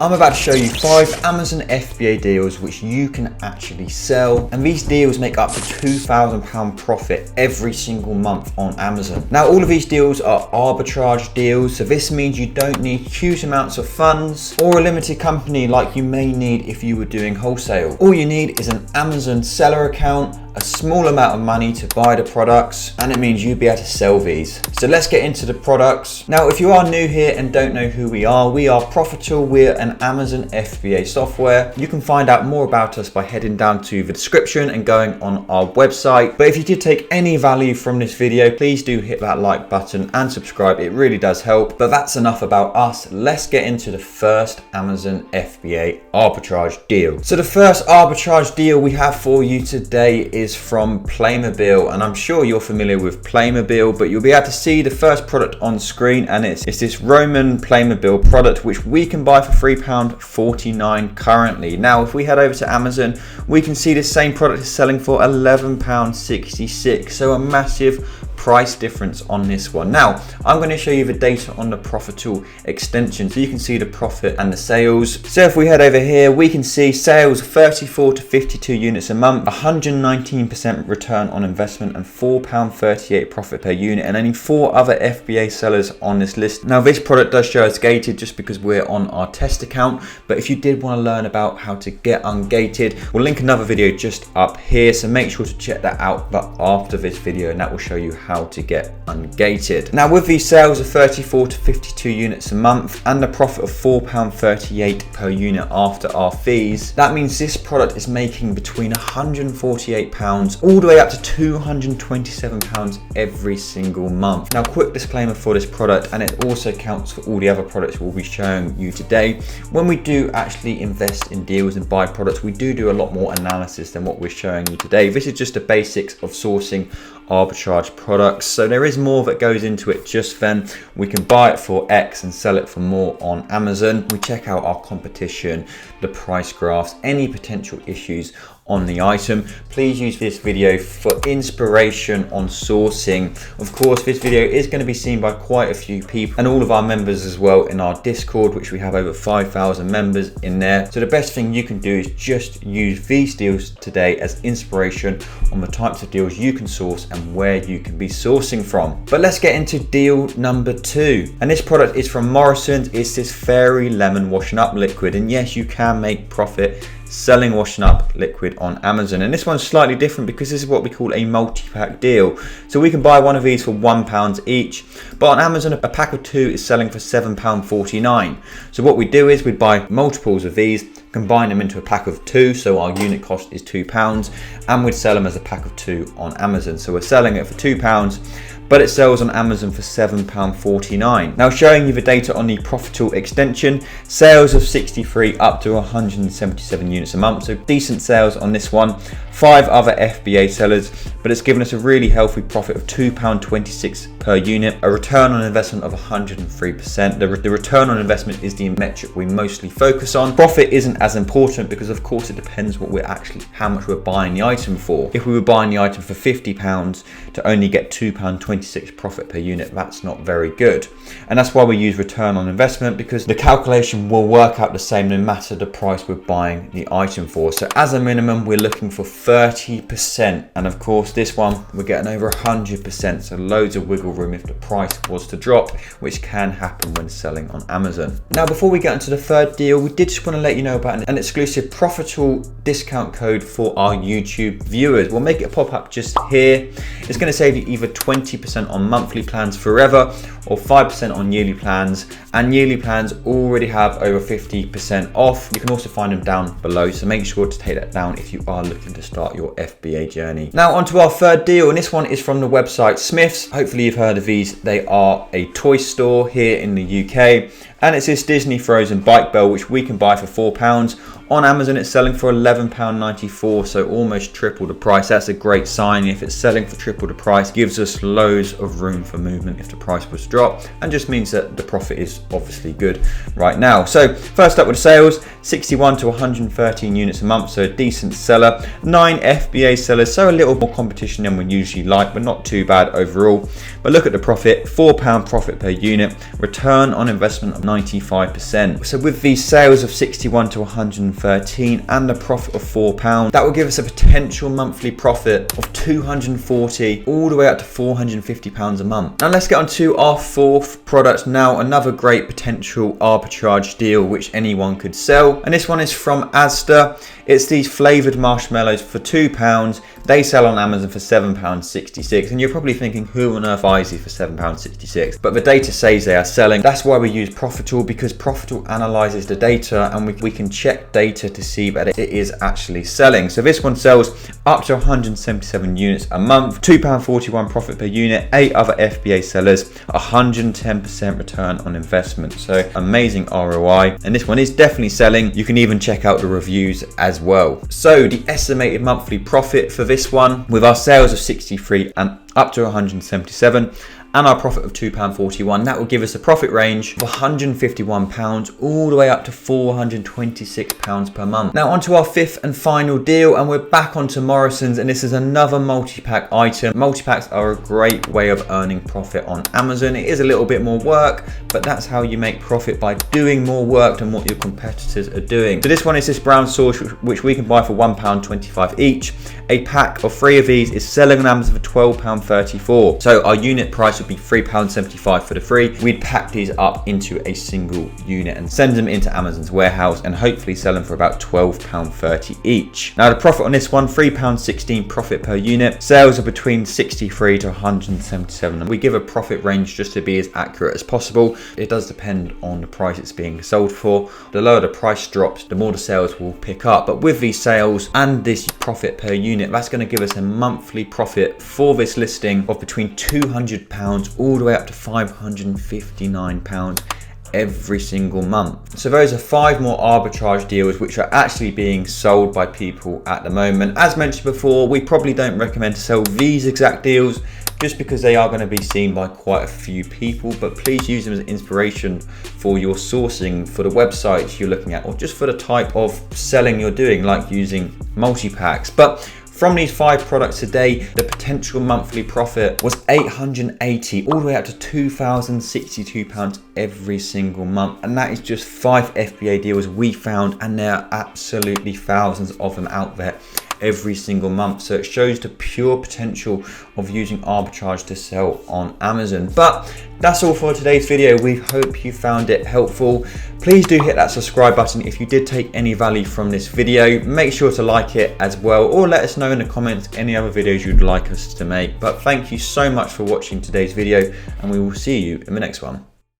I'm about to show you 5 Amazon FBA deals which you can actually sell, and these deals make up to £2,000 profit every single month on Amazon. Now all of these deals are arbitrage deals, so this means you don't need huge amounts of funds or a limited company like you may need if you were doing wholesale. All you need is an Amazon seller account, a small amount of money to buy the products, and it means you'll be able to sell these. So let's get into the products. Now if you are new here and don't know who we are Profitl. We're an Amazon FBA software. You can find out more about us by heading down to the description and going on our website. But if you did take any value from this video, please do hit that like button and subscribe. It really does help. But that's enough about us. Let's get into the first Amazon FBA arbitrage deal. So the first arbitrage deal we have for you today is from Playmobile, and I'm sure you're familiar with Playmobile, but you'll be able to see the first product on screen, and it's this Roman Playmobile product which we can buy for £3.49 currently. Now if we head over to Amazon, we can see the same product is selling for £11.66, so a massive price difference on this one. Now I'm going to show you the data on the Profitl extension so you can see the profit and the sales. So if we head over here, we can see sales 34 to 52 units a month, 119% return on investment, and £4.38 profit per unit, and only 4 other FBA sellers on this list. Now this product does show us gated just because we're on our test account, but if you did want to learn about how to get ungated, we'll link another video just up here, so make sure to check that out but after this video, and that will show you how to get ungated. Now with these sales of 34 to 52 units a month and a profit of £4.38 per unit after our fees, that means this product is making between £148 all the way up to £227 every single month. Now quick disclaimer for this product, and it also counts for all the other products we'll be showing you today. When we do actually invest in deals and buy products, we do a lot more analysis than what we're showing you today. This is just the basics of sourcing arbitrage products, so there is more that goes into it. Just then we can buy it for X and sell it for more on Amazon. We check out our competition, the price graphs, any potential issues on the item. Please use this video for inspiration on sourcing. Of course, this video is going to be seen by quite a few people and all of our members as well in our Discord, which we have over 5,000 members in there. So the best thing you can do is just use these deals today as inspiration on the types of deals you can source and where you can be sourcing from. But let's get into deal number 2. And this product is from Morrison's. It's this Fairy Lemon Washing Up Liquid. And yes, you can make profit selling washing up liquid on Amazon, and this one's slightly different because this is what we call a multi-pack deal. So we can buy one of these for £1 each, but on Amazon a pack of 2 is selling for £7.49. So what we do is we buy multiples of these, combine them into a pack of 2, so our unit cost is £2, and we'd sell them as a pack of 2 on Amazon. So we're selling it for £2, but it sells on Amazon for £7.49. Now showing you the data on the Profitl extension, sales of 63 up to 177 units a month, so decent sales on this one. 5 other FBA sellers, but it's given us a really healthy profit of £2.26 per unit, a return on investment of 103%. The return on investment is the metric we mostly focus on. Profit isn't as important because of course it depends how much we're buying the item for. If we were buying the item for £50 to only get £2.26 profit per unit, that's not very good. And that's why we use return on investment, because the calculation will work out the same no matter the price we're buying the item for. So as a minimum, we're looking for 30%, and of course this one we're getting over 100%, so loads of wiggle room if the price was to drop, which can happen when selling on Amazon. Now before we get into the third deal, we did just want to let you know about an exclusive Profitl discount code for our YouTube viewers. We'll make it pop up just here. It's going to save you either 20% on monthly plans forever or 5% on yearly plans, and yearly plans already have over 50% off. You can also find them down below, so make sure to take that down if you are looking to start your FBA journey. Now onto our third deal, and this one is from the website Smiths. Hopefully you've heard of these. They are a toy store here in the UK, and it's this Disney Frozen bike bell which we can buy for £4. On Amazon it's selling for £11.94, so almost triple the price. That's a great sign. If it's selling for triple the price, gives us loads of room for movement if the price was to drop, and just means that the profit is obviously good right now. So first up with sales, 61 to 113 units a month, so a decent seller. 9 FBA sellers, so a little more competition than we usually like, but not too bad overall. But look at the profit, £4 profit per unit, return on investment of 95%. So with these sales of 61 to 113 and the profit of £4, that will give us a potential monthly profit of 240 all the way up to £450 a month. Now let's get on to our fourth product now, another great potential arbitrage deal which anyone could sell. And this one is from Asda. It's these flavoured marshmallows for £2. They sell on Amazon for £7.66. And you're probably thinking, who on earth buys these for £7.66? But the data says they are selling. That's why we use Profitl, because Profitl analyses the data and we can check data to see that it is actually selling. So this one sells up to 177 units a month, £2.41 profit per unit, 8 other FBA sellers, 110% return on investment. So amazing ROI. And this one is definitely selling. You can even check out the reviews as well. So the estimated monthly profit for this one, with our sales of 63 and up to 177 and our profit of £2.41, that will give us a profit range of £151 all the way up to £426 per month. Now onto our fifth and final deal, and we're back onto Morrison's, and this is another multi-pack item. Multi-packs are a great way of earning profit on Amazon. It is a little bit more work, but that's how you make profit, by doing more work than what your competitors are doing. So this one is this brown sauce which we can buy for £1.25 each. A pack of 3 of these is selling on Amazon for £12.34. So our unit price would be £3.75 for the 3. We'd pack these up into a single unit and send them into Amazon's warehouse and hopefully sell them for about £12.30 each. Now the profit on this one, £3.16 profit per unit. Sales are between 63 to 177. And we give a profit range just to be as accurate as possible. It does depend on the price it's being sold for. The lower the price drops, the more the sales will pick up. But with these sales and this profit per unit, that's going to give us a monthly profit for this listing of between £200 all the way up to £559 every single month. So those are 5 more arbitrage deals which are actually being sold by people at the moment. As mentioned before, we probably don't recommend to sell these exact deals just because they are going to be seen by quite a few people, but please use them as inspiration for your sourcing, for the websites you're looking at, or just for the type of selling you're doing, like using multi-packs. But from these 5 products today, the potential monthly profit was £880 all the way up to £2,062 every single month. And that is just 5 FBA deals we found, and there are absolutely thousands of them out there every single month. So it shows the pure potential of using arbitrage to sell on Amazon. But that's all for today's video. We hope you found it helpful. Please do hit that subscribe button if you did take any value from this video. Make sure to like it as well, or let us know in the comments any other videos you'd like us to make. But thank you so much for watching today's video, and we will see you in the next one.